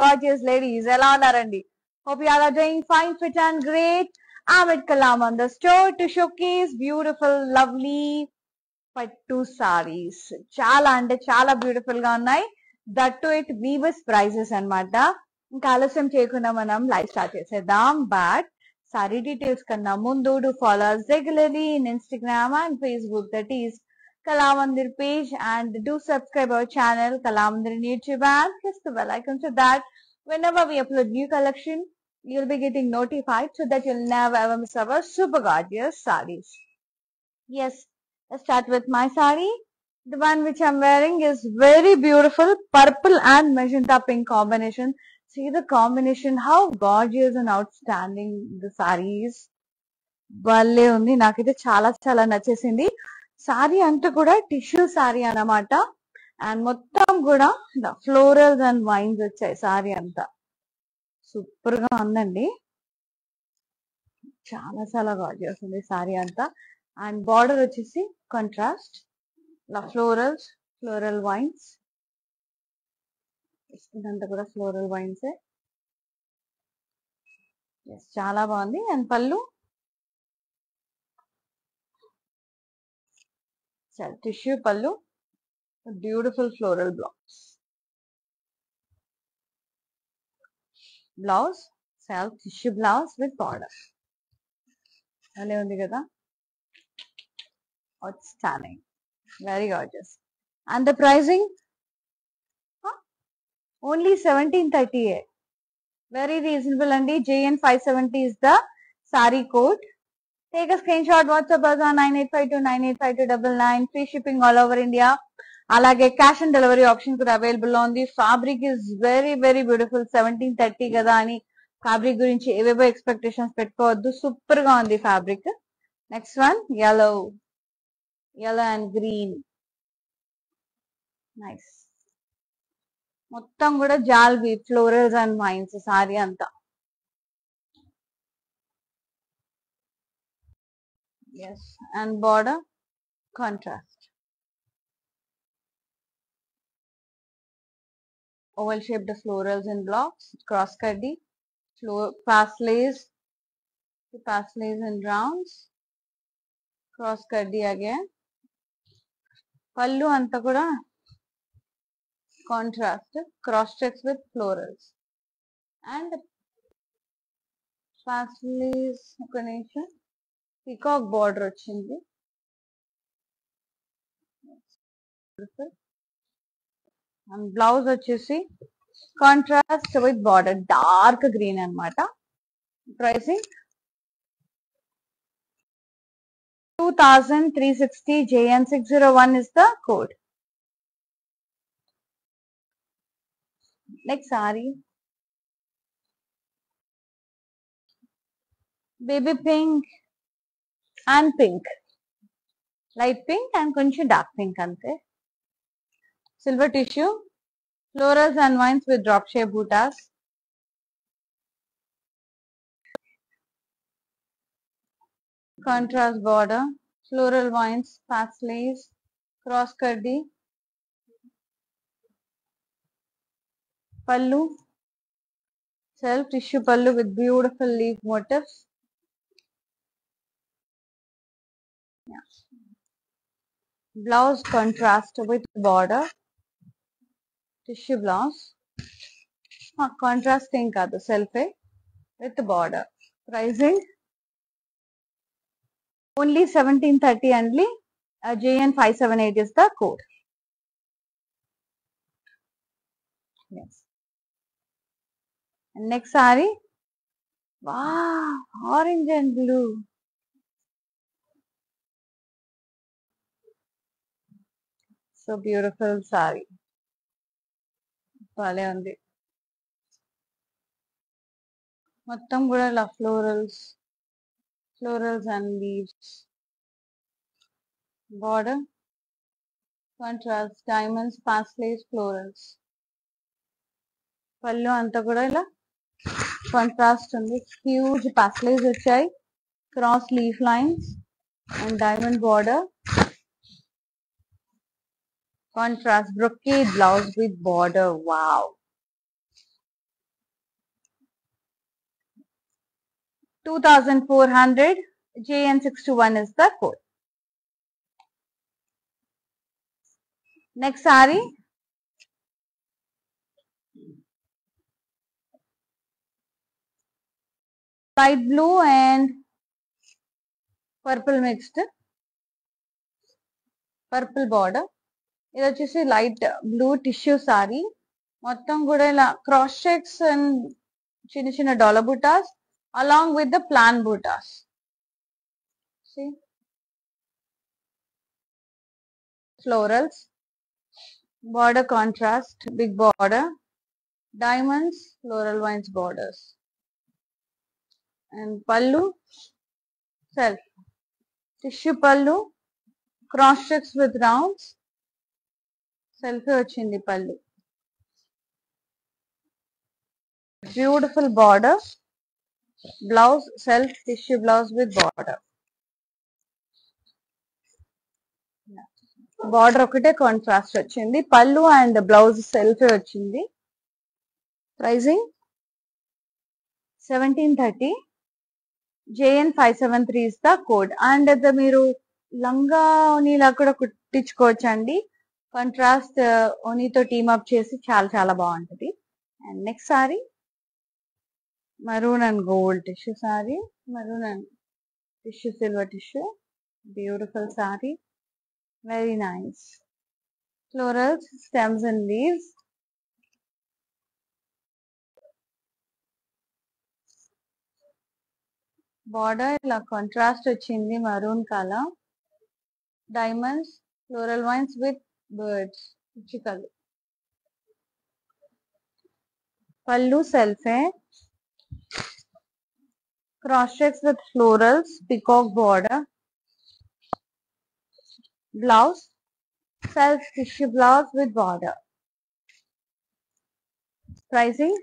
gorgeous ladies. Ela unnaranడి? Hope you all are doing fine, fit and great. I'm at Kalam on the store to showcase beautiful, lovely పట్టు sarees. చాలా అంటే చాలా beautiful గా ఉన్నాయి. That to it viewers prizes అన్నమాట. ఇంకా ఆలస్యం చేయకుండా మనం లైవ్ స్టార్ట్ చేసేద్దాం. బట్ సారీ డీటెయిల్స్ కన్నా ముందు do follow us regularly in Instagram and Facebook, that is Kalamandir page, and do subscribe our channel Kalamandir in YouTube and press the bell icon so that whenever we upload new collection you'll be getting notified, so that you'll never ever miss our super gorgeous sarees. Yes, let's start with my saree. The one which I'm wearing is very beautiful purple and magenta pink combination. See the combination, how gorgeous and outstanding the saree is. భలే ఉంది, నాకైతే చాలా చాలా నచ్చేసింది. Sorry అంతా కూడా tissue sorry అన్నమాట. And మొత్తం కూడా ఫ్లోరల్స్ అండ్ వైన్స్ వచ్చాయి. సారీ అంతా సూపర్ గా ఉందండి, చాలా చాలా గార్జియస్ ఉంది సారీ అంతా. అండ్ బార్డర్ వచ్చేసి కాంట్రాస్ట్ ఫ్లోరల్స్, ఫ్లోరల్ వైన్స్, ఇదంతా కూడా ఫ్లోరల్ వైన్స్. చాలా బాగుంది. అండ్ పళ్ళు టిష్యూ పళ్ళు, beautiful floral blouse self tissue blouse with border. అలా ఉంది కదా, outstanding, very gorgeous. And the pricing only 1738, very reasonable andi. JN 570 is the saree code. Take a screenshot, WhatsApp us on 9852985299. Free shipping all over India. Alage cash and delivery option కూడా available on the fabric is very very beautiful. 1730 కదా అని fabric గురించి ఏవేవో expectations పెట్టుకోవద్దు, super గా ఉంది fabric. Next one yellow and green, nice. మొత్తం కూడా జాల్బీ ఫ్లోరల్స్ అండ్ వైన్స్ సారీ అంతా. yes, and border contrast, oval shaped florals in blocks, cross cutty, pasleys in rounds, cross cutty again. పళ్ళు అంతా కూడా contrast, cross checks with florals and paisleys. ఒక నిమిషం, peacock border వచ్చింది. And blouse వచ్చేసి contrast with border, dark green అన్నమాట. Pricing 2360. JN 601 is the code. Next saree, baby pink and pink, light pink and koncham dark pink ante. Silver tissue, florals and vines with drop shape buttas. Contrast border, floral vines, pasleys, cross cutty. Pallu, self tissue pallu with beautiful leaf motifs. Blouse contrast with border, tissue blouse. Contrast ఏం కాదు, సెల్ఫే with border. Pricing only 1730 only. JN 578 is the code. Yes. And next saree, wow, orange and blue. So beautiful saree. భలే ఉంది. మొత్తం కూడా ఇలా florals and leaves. Border contrast, diamonds, pasleys, florals. పళ్ళు అంతా కూడా ఇలా కాంట్రాస్ట్ ఉంది. హ్యూజ్ పాస్లేస్ వచ్చాయి, cross leaf lines and diamond border. Contrast brocade blouse with border. Wow, 2400. JN621 is the code. Next saree. Light blue and purple mixed. Purple border. ఇది వచ్చేసి light blue tissue sorry. మొత్తం కూడా ఇలా cross checks and చిన్న చిన్న dollar buttas along with the plan buttas. Florals, border contrast, big border, diamonds, floral vines borders, and pallu, self, tissue pallu, cross checks with rounds, self వచ్చింది pallu. Beautiful border, blouse, self tissue blouse with border. Border ఒకటే contrast వచ్చింది. Pallu and blouse self వచ్చింది. Pricing 1730. JN573 is the code. And మీరు లంగా ఓనీలా కూడా కుట్టించుకోవచ్చు అండి. Contrast ఓనీతో team up చేసి చాలా చాలా బాగుంటుంది. And next sorry maroon and gold tissue sorry. Maroon and tissue silver tissue. Beautiful sorry. Very nice. Florals, stems and leaves. Border ఇలా contrast వచ్చింది maroon colour. Diamonds, floral vines with birds. పిచ్చికలు. పళ్ళు సెల్ఫే. Cross checks with florals, peacock border. Blouse, self tissue blouse with border. Pricing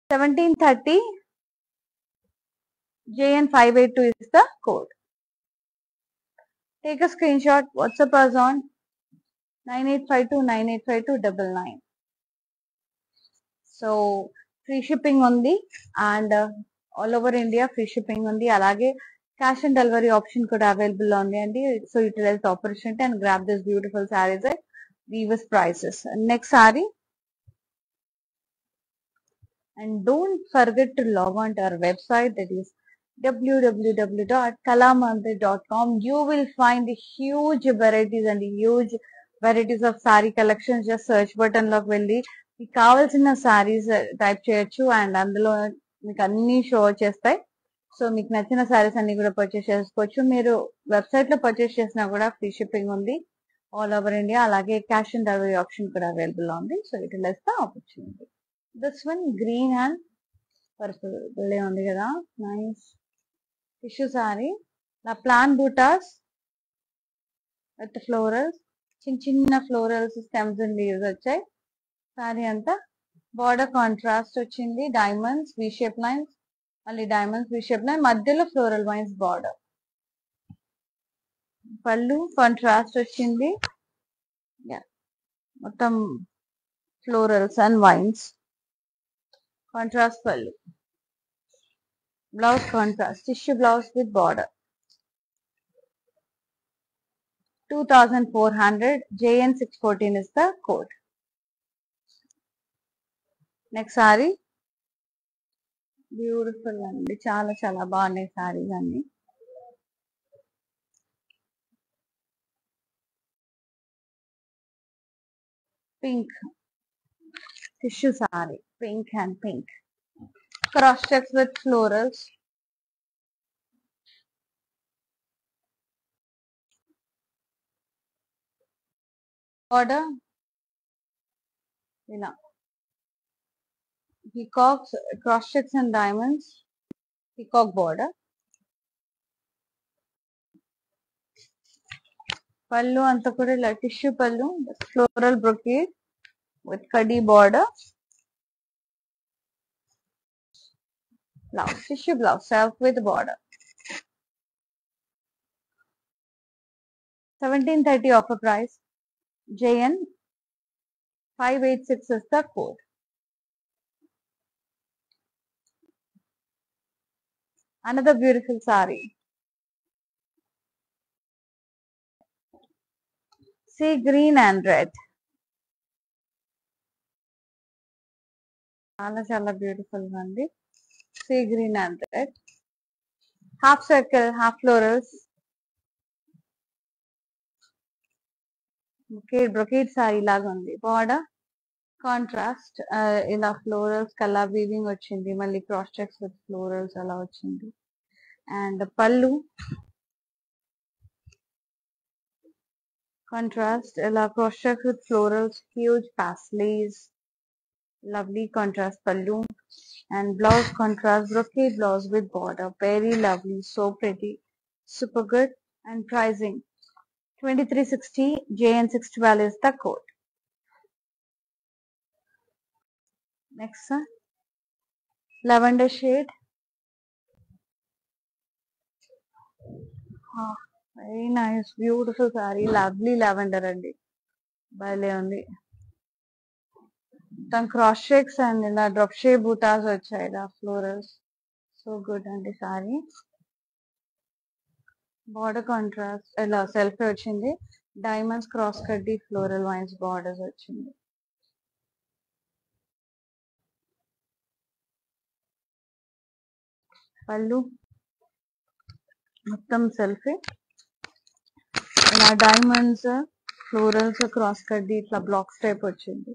1730. JN582 is the code. Take a screenshot. WhatsApp us on 9852985299. So free shipping ఉంది and all over India free shipping ఉంది. అలాగే cash and delivery option కూడా available ఉంది అండి. So utilize the opportunity and grab this beautiful sarees at Weavers prices. Next saree. And don't forget to log on to our website, that is www.kalamandir.com. You will find huge varieties and huge varieties of saree collections. Just search button loకి వెళ్ళి మీకు కావాల్సిన saris type చేయొచ్చు and అందులో మీకు అన్ని show చేస్తాయి. So మీకు నచ్చిన సారీస్ అన్ని కూడా పర్చేస్ చేసుకోవచ్చు. మీరు వెబ్సైట్ లో పర్చేస్ చేసినా కూడా ఫ్రీ షిప్పింగ్ ఉంది ఆల్ ఓవర్ ఇండియా. అలాగే క్యాష్ అండ్ డెలివరీ ఆప్షన్ కూడా అవైలబుల్ ఉంది. So utilize the opportunity. This one green and purple భలే ఉంది కదా, నైస్ టిష్యూ సారీ. నా ప్లాన్ బూటాస్ విత్ ఫ్లోరల్స్, చిన్న చిన్న ఫ్లోరల్స్ స్టెమ్స్ అండ్ లీవ్స్ వచ్చాయి. సారీ అంతా బార్డర్ కాంట్రాస్ట్ వచ్చింది. డైమండ్స్, వి షేప్ లైన్స్, మళ్ళీ డైమండ్స్, వి షేప్ లైన్, మధ్యలో floral vines border. Pallu contrast వచ్చింది. మొత్తం ఫ్లోరల్స్ అండ్ వైన్స్. కాంట్రాస్ట్ పళ్ళు. Blouse contrast tissue blouse with border. 2400. JN614 is the code. Next sorry beautiful అండి, చాలా చాలా బాగున్నాయి సారీస్ అన్ని. Pink tissue sorry, pink and pink. Cross checks with florals. Border ఇలా peacocks, cross checks and diamonds, peacock border. Pallu anta kuda ila tissue pallu, floral brocade with kadi border. Blouse, tissue blouse, self with border. 1730 offer price. JN 586 is the code. Another beautiful saree. See green and red. చాలా చాలా beautiful గా ఉంది. See green and red. Half circle, half florals. Brocade saree లాగా ఉంది. Border contrast ఇలా florals కలా weaving వచ్చింది. మళ్ళీ క్రాస్ చెక్స్ విత్ ఫ్లోరల్స్ అలా వచ్చింది. అండ్ పళ్ళు కాంట్రాస్ట్ ఇలా cross checks with florals, huge paisleys, lovely contrast pallu, and blouse contrast brocade blouse with border, very lovely, so pretty, super good. And pricing 2360, JN612 is the code. Next lavender shade. Very nice, beautiful saree, lovely lavender andi, bale undi. Then cross checks and ఇలా drop shape buttas వచ్చాయి, ఇలా florals, so good అండి sorry. Border contrast ఇలా self వచ్చింది. Diamonds cross కడ్డీ floral wines borders వచ్చింది. పళ్ళు మొత్తం సెల్ఫ్, ఇలా డైమండ్స్ ఫ్లోరల్స్ క్రాస్ కడ్డీ ఇట్లా బ్లాక్స్ టైప్ వచ్చింది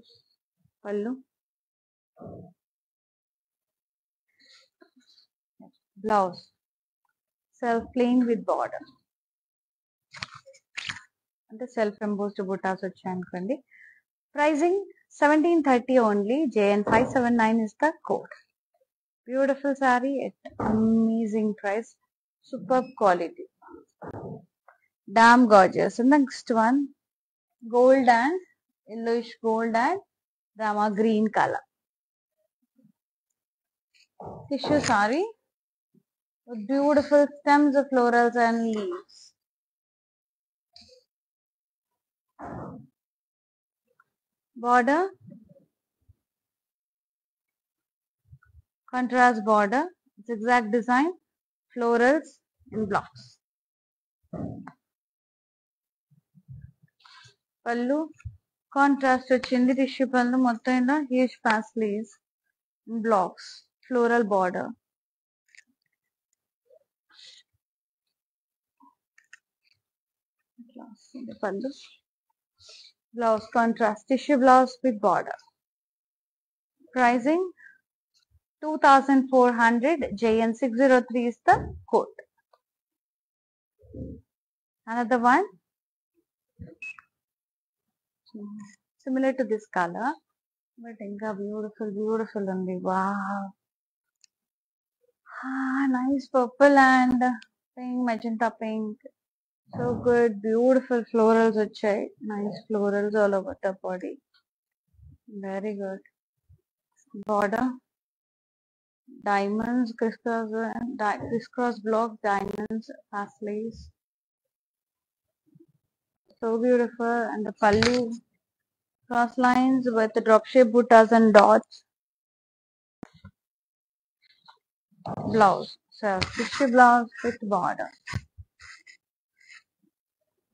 pallu. Blouse self plain with border, అంటే సెల్ఫ్ ఎంబోస్డ్ బుటాస్ వచ్చాయి అనుకోండి. Pricing 1730 only, JN579 is the code. Beautiful saree at amazing price, superb quality, damn gorgeous. And next one, gold and yellowish gold and rama green color tissue saree with beautiful stems of florals and leaves. Border contrast border, zigzag design, florals in blocks. Pallu contrast వచ్చింది, tissue pallu మొత్తం ఇలా huge paisleys blocks, floral border. Pallu blouse contrast tissue blouse with border. Pricing 2400, JN603 is the code. Another one similar to this color, but inka beautiful undi. Wow, nice purple and pink, magenta pink, so good. Beautiful florals vachai, nice florals all over the body, very good. Border diamonds, crisscross block diamonds, paisleys, so beautiful. And the pallu cross lines with the drop shape buttas and dots. Blouse, so tissue blouse with border.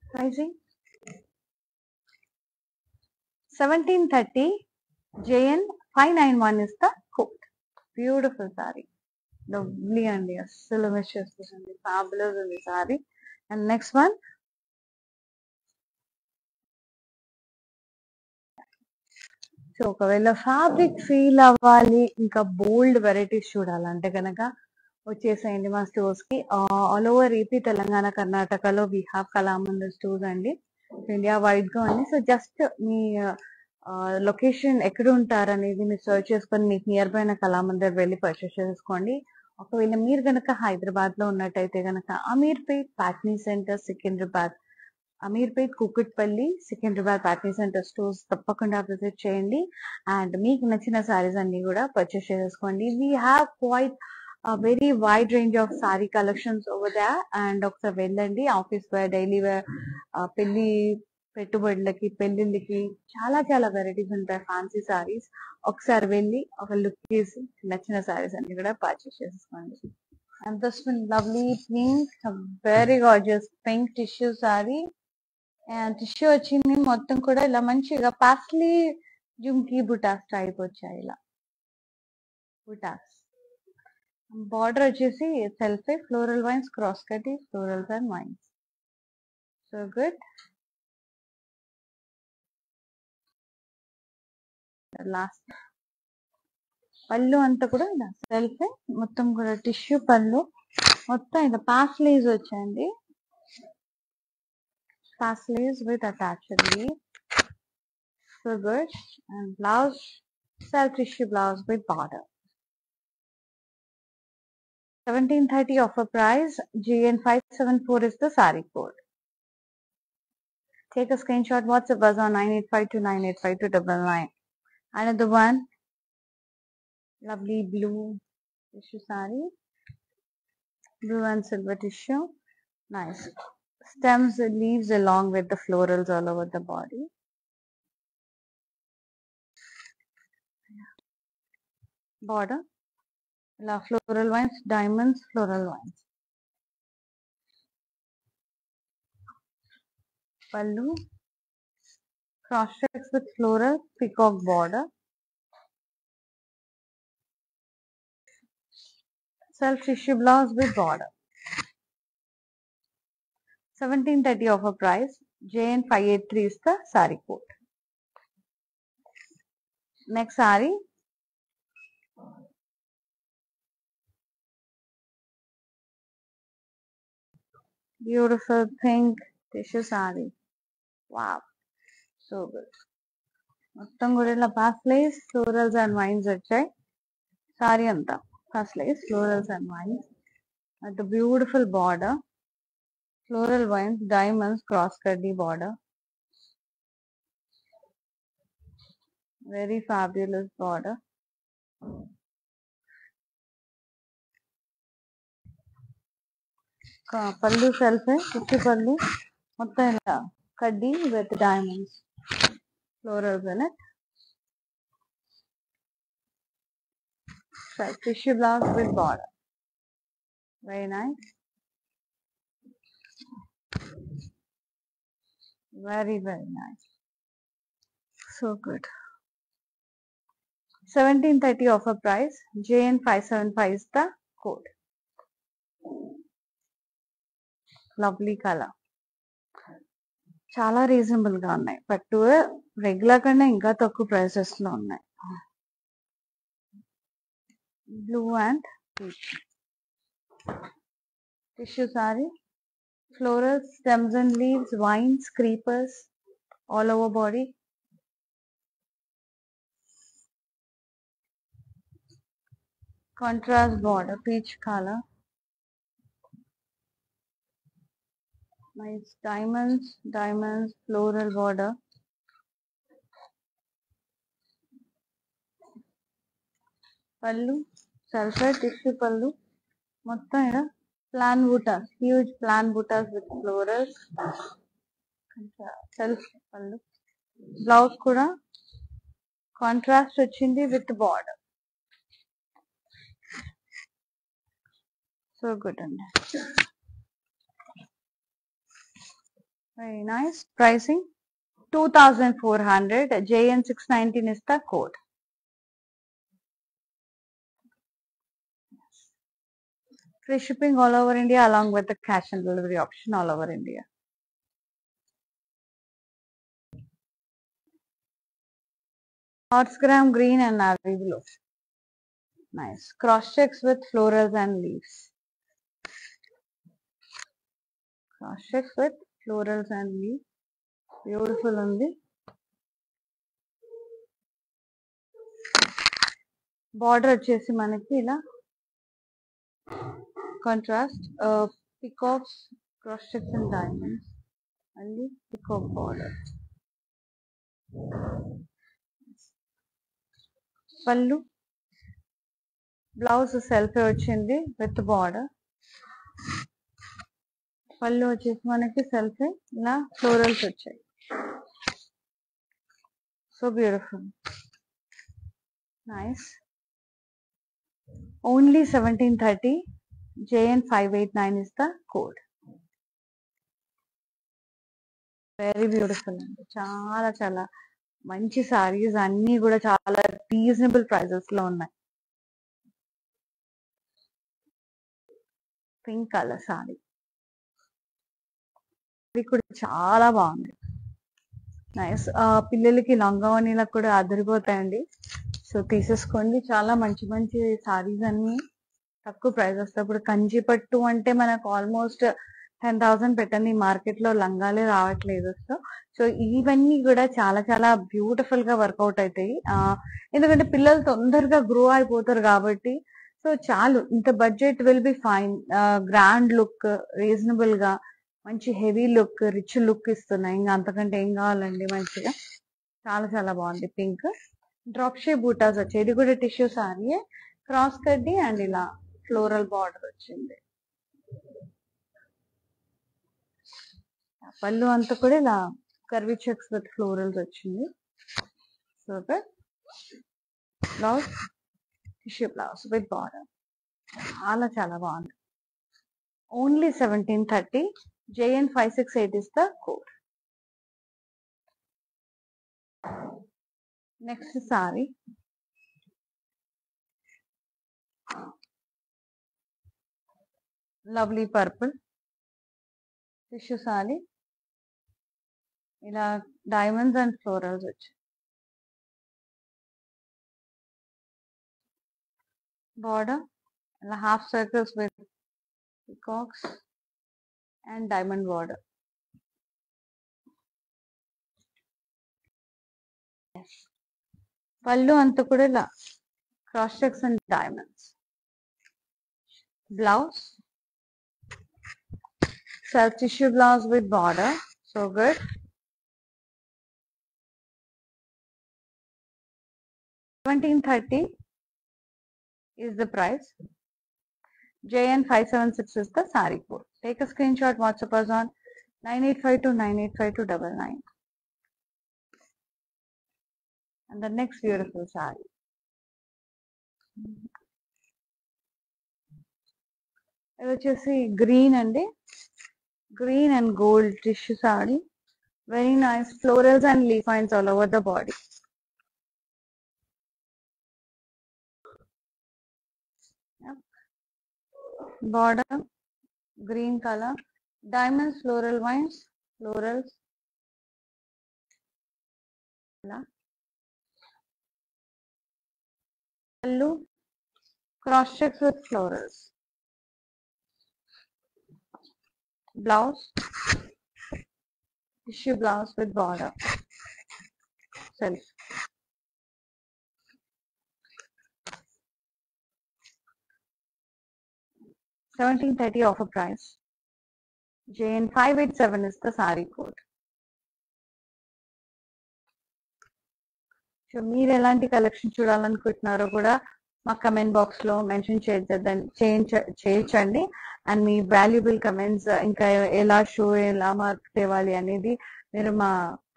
Pricing 1730, JN591 is the code. Beautiful saree, lovely and assalu miss chestundandi, fabulous undi saree. And next one, so ఒకవేళ fabric feel అవ్వాలి, ఇంకా బోల్డ్ varieties చూడాలంటే కనుక వచ్చేసేయండి మా stores కి. All over AP, Telangana, కర్ణాటకలో we have Kalamandir stores అండి, ఇండియా వైడ్ గా ఉంది. సో జస్ట్ మీ లొకేషన్ ఎక్కడ ఉంటారు అనేది మీరు సర్చ్ చేసుకొని మీకు నియర్ బై కళామందిర్ వెళ్ళి పర్చేస్ చేసుకోండి. ఒకవేళ మీరు కనుక హైదరాబాద్ లో ఉన్నట్టయితే కనుక Ameerpet Patny centre, Secunderabad, Ameerpet, Kukatpally, Secunderabad Patny centre stores తప్పకుండా విజిట్ చేయండి. అండ్ మీకు నచ్చిన సారీస్ అన్ని కూడా పర్చేస్ చేసుకోండి. We have quiet very wide range of sari collections over they. And ఒకసారి వెళ్ళండి, ఆఫీస్ వేర్, డైలీ వేర్, పెళ్లి పెట్టుబడులకి, పెళ్లిళ్ళకి చాలా చాలా వెరైటీస్ ఉంటాయి ఫ్యాన్సీ సారీస్. ఒకసారి వెళ్ళి ఒక లుక్ తీసి నచ్చిన సారీస్ అన్ని కూడా పర్చేస్ చేసుకోండి. And this one lovely pink, a very gorgeous pink tissue saree. And tissue వచ్చింది మొత్తం కూడా ఇలా మంచిగా పాస్లీ జుమ్కీ బుటాస్ టైప్ వచ్చాయి ఇలా బుటాస్. బార్డర్ వచ్చేసి సెల్ఫ్ ఫ్లోరల్ వైన్స్ క్రాస్ కటి florals and wines. So good. Last పళ్ళు అంతా కూడా ఇలా సెల్ఫ్ మొత్తం కూడా టిష్యూ పళ్ళు మొత్తం ఇలా పాస్లీస్ వచ్చాయండి. Paisleys with attached leave. So good. And blouse self tissue blouse with border. 1730 offer price. GN574 is the saree code. Take a screenshot. WhatsApp us on 9852985299. Another one, lovely blue tissue saree, blue and silver tissue. Nice. Stems and leaves along with the florals all over the body. Border, floral vines, diamonds, floral vines. Pallu, cross checks with floral, peacock border. Self tissue blouse with border. 1730 offer price. JN583 is the saree code. Next saree. Beautiful pink tissue saree. Wow, so good. మొత్తం కూడా ఇలా paisleys florals and wines వచ్చాయి. సారీ అంతా paisleys florals and wines at the beautiful border, floral vines, diamonds, cross curdy border. Very fabulous border. పళ్ళు self కుట్టి పళ్ళు మొత్తం ఇలా కడ్డీ with diamonds florals in it. Tissue blouse with border. Very nice. Very, very nice. So good. 1730 offer price. JN575 is the code. Lovely color. చాలా reasonable గా ఉన్నాయి. But regular కన్నా ఇంకా తక్కువ ప్రైసెస్ లో ఉన్నాయి. Blue and tissue saree, florals, stems and leaves, vines, creepers all over body. Contrast border, peach color. Nice diamonds, diamonds, floral border. Pallu, sulfur tissue pallu. మొత్తం ఇక్కడ plan buttas, huge plan bootas with florals. Self పళ్ళు. Blouse కూడా contrast వచ్చింది with border. So good అండి. Very nice. Pricing 2400. JN619 is the code. Free shipping all over India along with the cash and delivery option all over India. Horse gram green and navy blue. Nice. Cross checks with florals and leaves. Cross checks with florals and leaves. Beautiful undi. Border వచ్చేసి మనకి ఇలా contrast, peacocks, cross checks and diamonds, and the peacock border. Pallu, blouse self వచ్చింది with border. పళ్ళు వచ్చేసి మనకి self ఇలా florals వచ్చాయి. So beautiful. Nice. Only 1730. JN589 is the code. Very beautiful అండి. చాలా చాలా మంచి సారీస్ అన్ని కూడా చాలా రీజనబుల్ ప్రైజెస్ లో ఉన్నాయి. పింక్ కలర్ సారీ, ఇది కూడా చాలా బాగుంది. నైస్. పిల్లలకి లంగావనీలకు కూడా అదిరిపోతాయండి. సో తీసేసుకోండి. చాలా మంచి మంచి సారీస్ అన్ని తక్కువ ప్రైజెస్ లో. ఇప్పుడు కంచిపట్టు అంటే మనకు ఆల్మోస్ట్ 10,000 పెట్టండి, మార్కెట్ లో లంగాలే రావట్లేదు. సో ఇవన్నీ కూడా చాలా చాలా బ్యూటిఫుల్ గా వర్కౌట్ అవుతాయి. ఎందుకంటే పిల్లలు తొందరగా గ్రో అయిపోతారు కాబట్టి. సో చాలు, ఇంత budget will be fine. Grand look, reasonable గా మంచి హెవీ లుక్, రిచ్ లుక్ ఇస్తున్నాయి. ఇంకా అంతకంటే ఏం కావాలండి. మంచిగా చాలా చాలా బాగుంది. పింక్ డ్రాప్ షేప్ బూటాస్ వచ్చాయి. ఇది కూడా టిష్యూ సారీ, క్రాస్ కడ్డీ అండ్ ఇలా ఫ్లోరల్ బార్డర్ వచ్చింది. పళ్ళు అంతా కూడా ఇలా కర్వీ చెక్స్ విత్ ఫ్లోరల్స్ వచ్చింది. Super. Blouse tissue blouse with border, చాలా చాలా బాగుంది. Only 1730. JN568 is the code. Next sorry lovely purple tissue sorry, ఇలా డైమండ్స్ అండ్ ఫ్లోరల్స్ వచ్చాయి. బార్డర్ ఇలా half circles with peacocks and diamond border. పళ్ళు అంతా కూడా ఇలా cross checks and diamonds. Blouse self tissue blouse with border. So good. $1,730 is the price. JN576 is the saree code. Take a screenshot, WhatsApp us on 9852985299. And the next beautiful saree. ఇది వచ్చేసి green అండి. Green and gold tissue sorry. Very nice. Florals and leaf lines all over the body. Border green color, diamonds, floral vines, florals. Pallu cross checks with florals. Blouse tissue blouse with border. Self. $1,730 offer price. JN587 is the saree code. So మీరు ఎలాంటి collection చూడాలనుకుంటున్నారో కూడా మా comment box లో mention చేయొచ్చండి. And me valuable comments, ఇంకా ఎలా show, ఎలా mark తేవాలి అనేది మీరు మా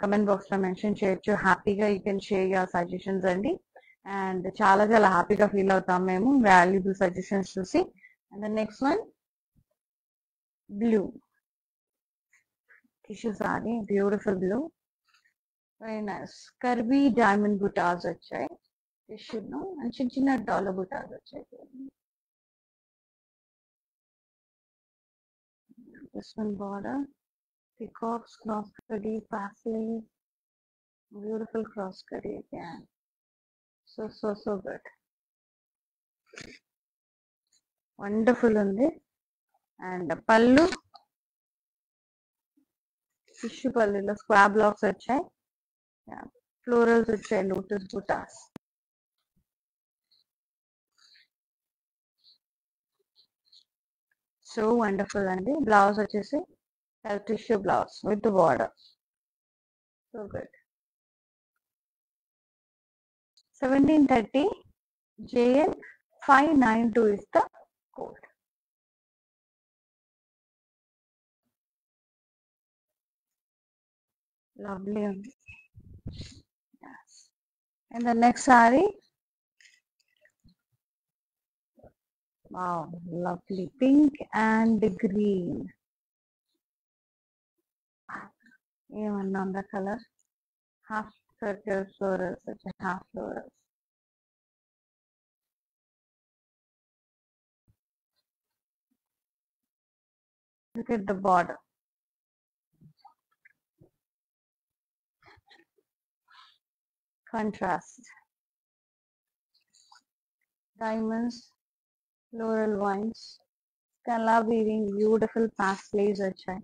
కమెంట్ బాక్స్ లో మెన్షన్ చేయొచ్చు. హ్యాపీగా you can share your suggestions అండి. అండ్ చాలా చాలా హ్యాపీగా ఫీల్ అవుతాం మేము వాల్యుబుల్ సజెషన్స్ చూసి. And the next one blue tissue sari, beautiful blue. Very nice. Curvy diamond బుటాస్ వచ్చాయి టిష్యూలో, అండ్ చిన్న చిన్న డాలర్ బుటాస్ వచ్చాయి. This one border, peacocks, cross curdy, parsley, beautiful cross curdy again. So good. Wonderful ఉంది. అండ్ పళ్ళు tissue పళ్ళులో స్క్వాబ్ బ్లాక్స్ వచ్చాయి. ఫ్లోరల్స్ వచ్చాయి, లోటస్ బుటాస్. సో వండర్ఫుల్ అండి. బ్లౌజ్ వచ్చేసి tissue blouse with border. So good. 1730. JN592 is the code. Lovely. Yes. And the next saree, wow, lovely pink and green. ఏమన్నా ఉందా colour? Half circle florals వచ్చి half florals. Look at the border. Contrast. Diamonds, floral vines, scala weaving, beautiful pastellays వచ్చాయి.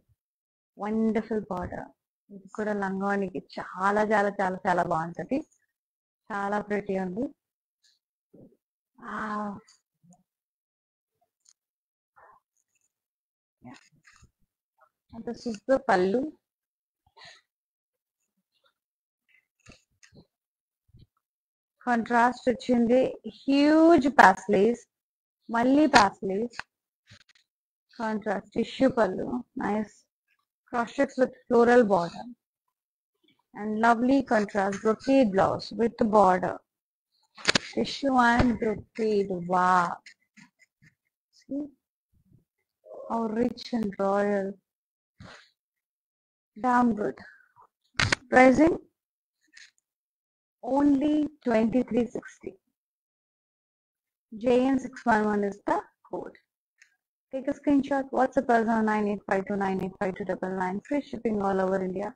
Wonderful border. ఇది కూడా లంగానికి చాలా చాలా చాలా చాలా బాగుంటుంది. చాలా ప్రిటీ ఉంది. This is the pallu. Contrast వచ్చింది. హ్యూజ్ పాస్లేస్, మళ్ళీ paisleys. Contrast tissue pallu, nice cross checks with floral border, and lovely contrast brocade blouse with the border. Tissue and brocade. Wow. See how rich and royal. Damn good. Pricing only 2360. JN611 is the code. Take a screenshot, WhatsApp us on 9852985299. Free shipping all over India,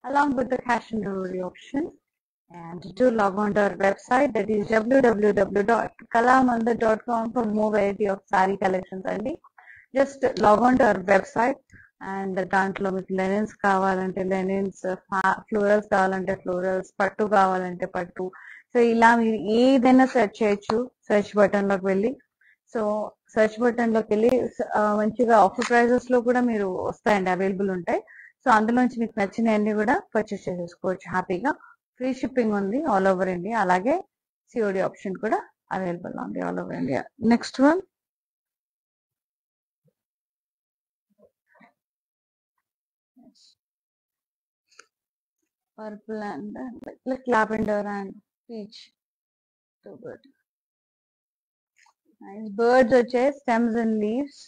along with the cash and delivery option. And do log on to our website, that is www.kalamandar.com, for more variety of saree collections. And just log on to our website, and దాంట్లో మీకు linens కావాలంటే linens, florals కావాలంటే florals, పట్టు కావాలంటే పట్టు. So ఇలా మీరు ఏదైనా సెర్చ్ చేయొచ్చు సెర్చ్ బటన్ లోకి వెళ్ళి. సో సెర్చ్ బటన్ లోకి వెళ్ళి మంచిగా ఆఫర్ ప్రైజెస్ లో కూడా మీరు వస్తాయండి, అవైలబుల్ ఉంటాయి. సో అందులోంచి మీకు నచ్చినవన్నీ కూడా పర్చేస్ చేసేసుకోవచ్చు హ్యాపీగా. ఫ్రీ షిప్పింగ్ ఉంది ఆల్ ఓవర్ ఇండియా, అలాగే సిఓడి ఆప్షన్ కూడా అవైలబుల్ ఉంది all over India. Next one, purple and like lavender and peach. So good. Nice. Birds వచ్చాయి, stems and leaves,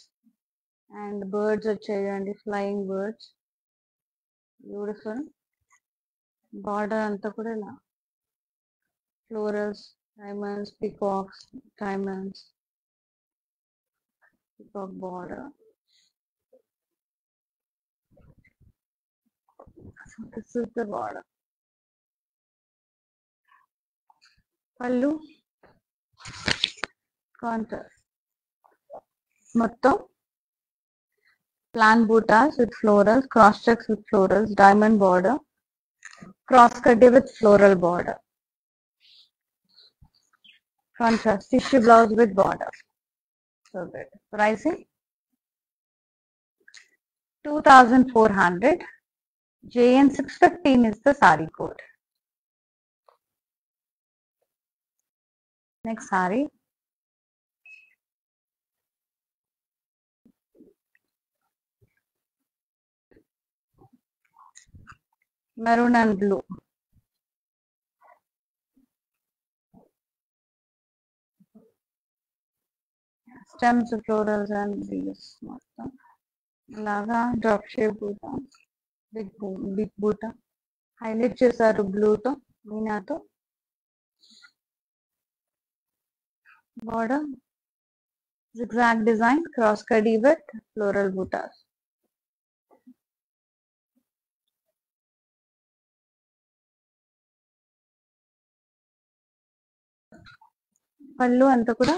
and birds వచ్చాయండి, flying birds. Beautiful. Border అంతా కూడా ఇలా florals, diamonds, peacocks, diamonds, peacock border. So this is the border. Pallu, contrast. మొత్తం plan buttas with florals, cross checks with florals, diamond border, cross cutty with floral border. Contrast tissue blouse with border. So good. Pricing 2400. JN615 is the saree code. Next saree. Maroon and blue. Stems, florals and leaves. Laga drop shape boota, big boota. Highlight చేశారు blue తో, మీనాతో. Border zigzag design, cross cutty with floral bootas. Pallu అంతా కూడా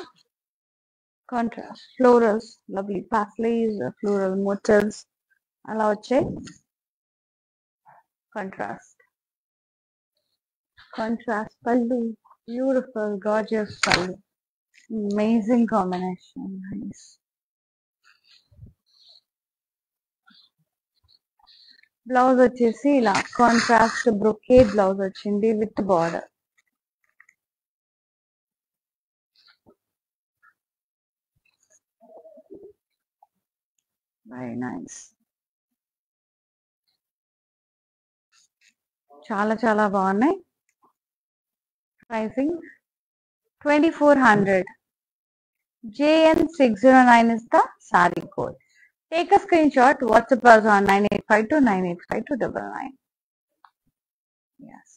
contrast florals, lovely paisleys, floral motifs అలా వచ్చాయి. Contrast pallu, beautiful gorgeous pallu, amazing combination. Nice. Blouse వచ్చేసి ఇలా contrast brocade blouse వచ్చింది with border. Very nice. చాలా చాలా బాగున్నాయి. Pricing 2400. JN609 is the saree code. Take a screenshot, WhatsApp us on 9852985299. Yes.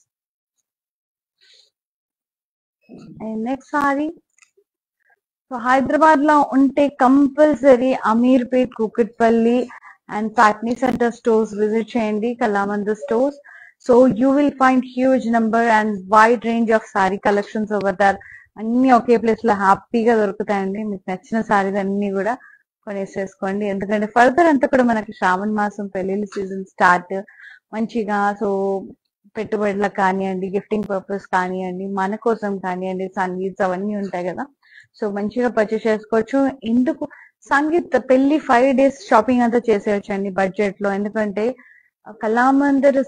And next saree. So Hyderabad లో ఉంటే compulsory Ameerpet, Kukatpally and Patny centre stores visit చేయండి, Kalamandir stores. So you will find huge number and wide range of sari collections over there. అన్ని ఒకే place లో హ్యాపీగా దొరుకుతాయండి. మీకు నచ్చిన సారీస్ అన్ని కూడా కొనేసేసుకోండి. ఎందుకంటే ఫర్దర్ అంతా కూడా మనకి శ్రావణ మాసం పెళ్లిళ్ళ సీజన్ స్టార్ట్ మంచిగా. సో పెట్టుబడులకు కానివ్వండి, గిఫ్టింగ్ పర్పస్ కానివ్వండి, మన కోసం కానివ్వండి, సంగీత్స్ అవన్నీ ఉంటాయి కదా. సో మంచిగా పర్చేస్ చేసుకోవచ్చు. ఎందుకు సంగీత్ పెళ్లి 5 days షాపింగ్ అంతా చేసేయచ్చు అండి బడ్జెట్ లో. ఎందుకంటే Kalamandir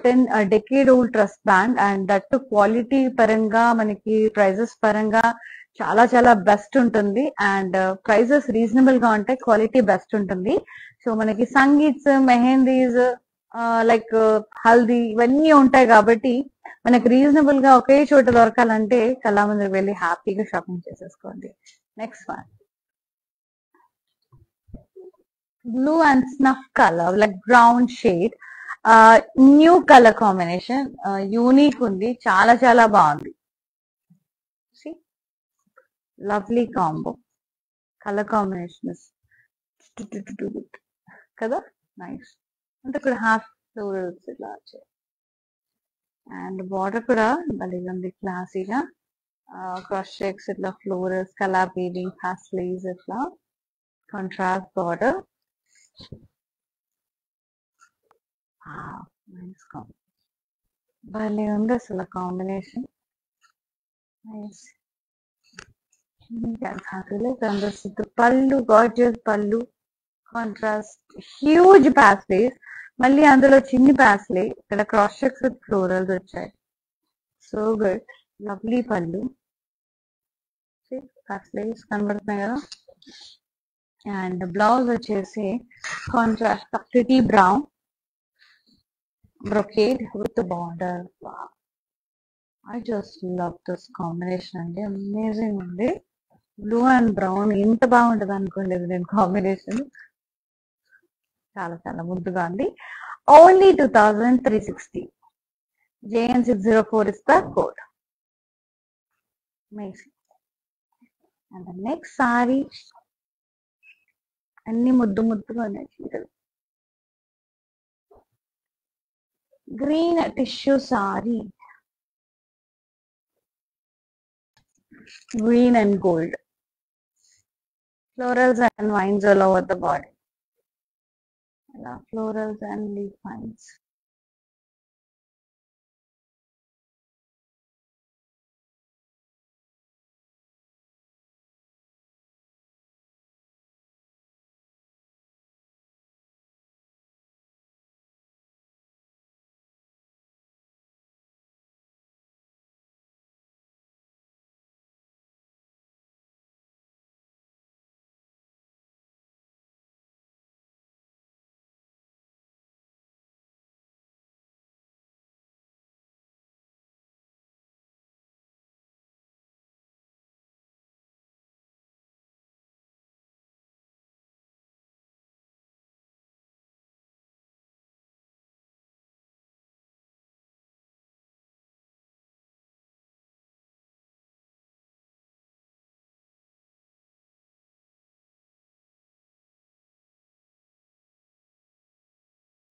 10 decade old trust brand and that quality పరంగా మనకి ప్రైజెస్ పరంగా చాలా చాలా బెస్ట్ ఉంటుంది. అండ్ ప్రైజెస్ రీజనబుల్ గా ఉంటాయి, క్వాలిటీ బెస్ట్ ఉంటుంది. సో మనకి సంగీత్స్, మెహందీస్, లైక్ హల్దీ ఇవన్నీ ఉంటాయి కాబట్టి మనకి రీజనబుల్ గా ఒకే చోట దొరకాలంటే కళామందిర్ వెళ్ళి హ్యాపీగా షాపింగ్ చేసేసుకోండి. Next one, blue and snuff colour, like brown shade, new colour combination, unique ఉంది, చాలా చాలా బాగుంది. లవ్లీ కాంబో కలర్ కాంబినేషన్ కదా, నైస్. అంటే ఇక్కడ హాఫ్ ఫ్లోరల్స్ ఇలా వచ్చాయి అండ్ బార్డర్ కూడా భలే ఉంది, క్లాసీగా. క్రాస్ చెక్స్ ఇట్లా florals, colour beading, half sleeves ఇట్లా కాంట్రాస్ట్ బార్డర్. భలే ఉంది అసలు కాంబినేషన్, నైస్. పళ్ళు, గార్జియస్ పళ్ళు, కాంట్రాస్ట్, హ్యూజ్ ప్యాస్లీస్, మళ్ళీ అందులో చిన్ని ప్యాస్లీ, ఇక్కడ క్రాస్ చెక్స్ విత్ ఫ్లోరల్స్ వచ్చాయి. సో గుడ్, లవ్లీ పళ్ళు, ప్యాస్లీస్ కనబడుతున్నాయి కదా. అండ్ బ్లౌజ్ వచ్చేసి contrast pretty brown brocade with the border. Wow. I just love this combination అండి, అమేజింగ్ ఉంది. బ్లూ అండ్ బ్రౌన్ ఇంత బాగుంటుంది అనుకోలేదు నేను కాంబినేషన్, చాలా చాలా ముద్దుగా ఉంది. Only 2360. JN604 is the code. Amazing. And the next saree, అన్ని ముద్దు ముద్దుగా ఉన్నాయి చీరలు. Green tissue sorry, green and gold, florals and vines all over the body. Florals and leaf vines.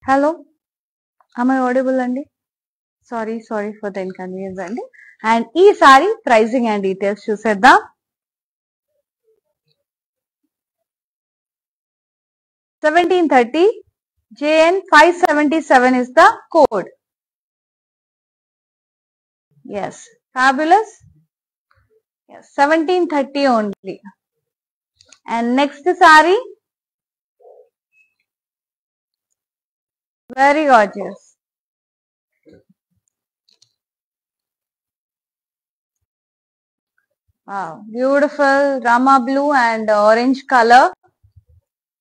Hello, am I audible అండి? Sorry for the inconvenience అండి. And ఈ sorry pricing and details చూసేద్దాం. 1730, JN577 is the code. Yes, fabulous. Yes, 1730 only. And next saree, very gorgeous. Wow, beautiful Rama blue and orange color.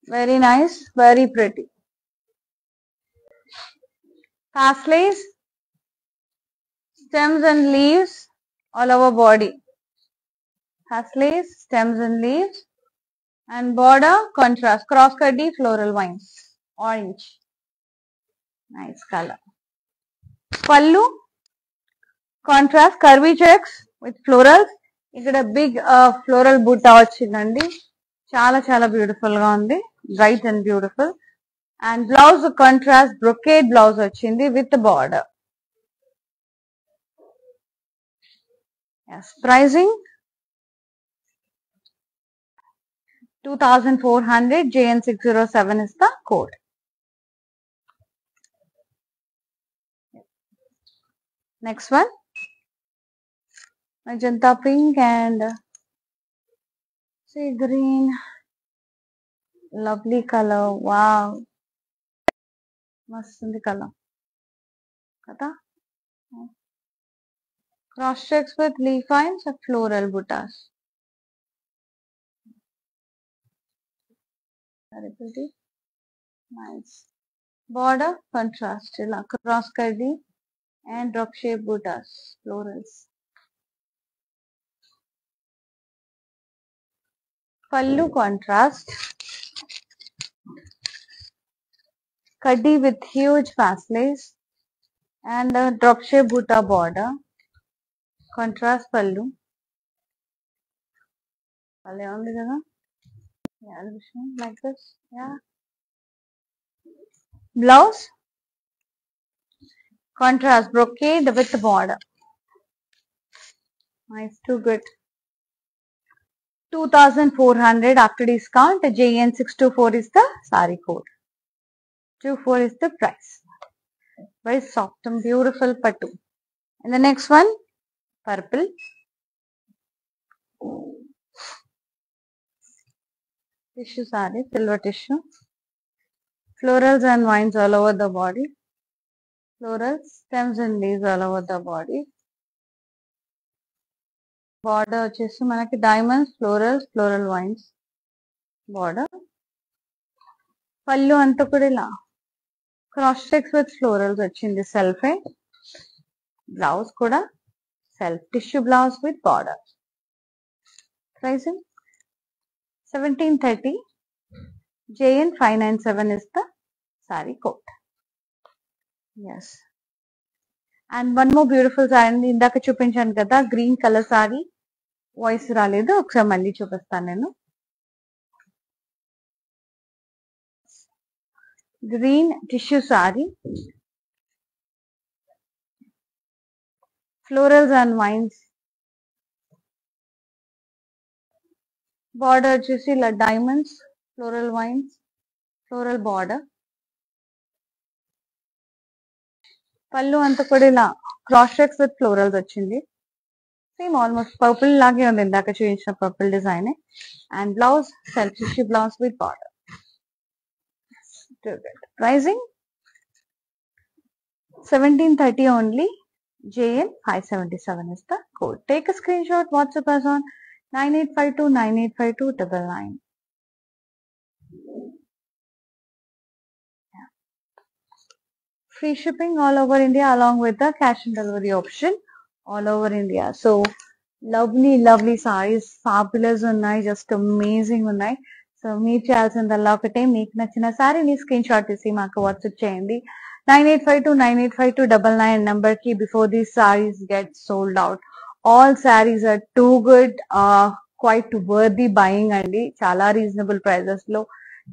Very nice, very pretty. Pasleys, stems and leaves all over body. has lace, stems and leaves, and border contrast cross cutty floral vines, orange, nice color. Pallu contrast curvy checks with florals. ఇక్కడ big floral బుట్ట వచ్చిందండి, చాలా చాలా beautiful గా ఉంది, bright and beautiful. And blouse contrast brocade blouse వచ్చింది with border. Pricing 2400. JN607 is the code. Next one, magenta pink and sea green, lovely color. Wow, mast undi color kada. Cross checks with leaf lines and floral buttas. Very pretty, nice. Border contrast ila cross curdy and drop shape buttas, florals. Pallu contrast curdy with huge fast lace and a drop shape butta border. Contrast pallu. Pallu undi kada. Yeah, like this. Yeah. Blouse contrast brocade with border. Nice, too good. 2400 after discount. JN624 is the saree code. 24 is the price. Very soft and beautiful pattu. And the next one, purple. Tissue saree, silver tissue. Florals and vines all over the body. Florals, stems and leaves all over the body. Border వచ్చేసి మనకి diamonds, florals, floral vines. Border. పళ్ళు అంతా కూడా ఇలా cross checks with florals వచ్చింది self. Blouse కూడా self tissue blouse with border. Pricing 1730. JN597 is the saree code. Yes. And one more beautiful saree ఇందాక చూపించాను కదా, గ్రీన్ కలర్ saree. వాయిస్ రాలేదు, ఒకసారి మళ్ళీ చూపిస్తాను నేను. Green tissue saree, florals and vines. Border వచ్చేసి ఇలా diamonds, floral vines, floral border. పళ్ళు అంతా కూడా ఇలా క్రాస్ చెక్స్ విత్ ఫ్లోరల్స్ వచ్చింది. సేమ్ ఆల్మోస్ట్ పర్పుల్ లాగే ఉంది ఇందాక చూపించిన purple design. And blouse self tissue blouse with border. Pricing 1730 only. JN577 is the code. Take a screenshot, WhatsApp us on 9852985299. Free shipping all over India along with the cash and delivery option all over India. So lovely sarees, fabulous unnai, just amazing unnai. So meer cheyaల్సిందల్లా ఒకటే, మీకు నచ్చిన సారీని screen shot తీసి మాకు WhatsApp చేయండి 9852985299 number ki before these sarees get sold out. All sarees are too good, quite worthy buying andi, చాలా reasonable prices లో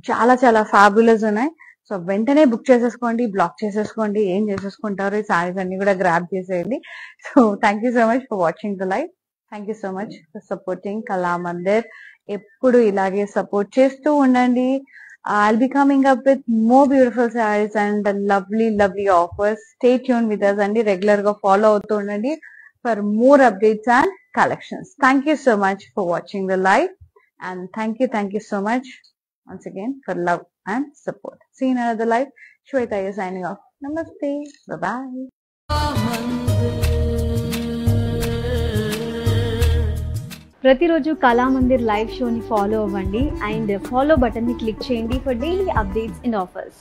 చాలా చాలా ఫ్యాబులస్ ఉన్నాయి. సో వెంటనే బుక్ చేసేసుకోండి, బ్లాక్ చేసేసుకోండి, ఏం చేసేసుకుంటారు, ఈ సారీస్ అన్ని కూడా గ్రాబ్ చేసేయండి. So thank you so much for watching the live. Thank you so much for supporting Kalamandir. ఎప్పుడు ఇలాగే సపోర్ట్ చేస్తూ ఉండండి. I'll be coming up with more beautiful sarees and lovely offers. Stay tuned with us and regular ga follow అవుతూ ఉండండి for more updates and collections. Thank you so much for watching the live, and thank you so much once again for love and support. See you in another live. Shweta is signing off. Namaste. Bye-bye. ప్రతిరోజు Kalamandir live షోని follow అవ్వండి and follow బటన్ని click చేయండి for daily updates and offers.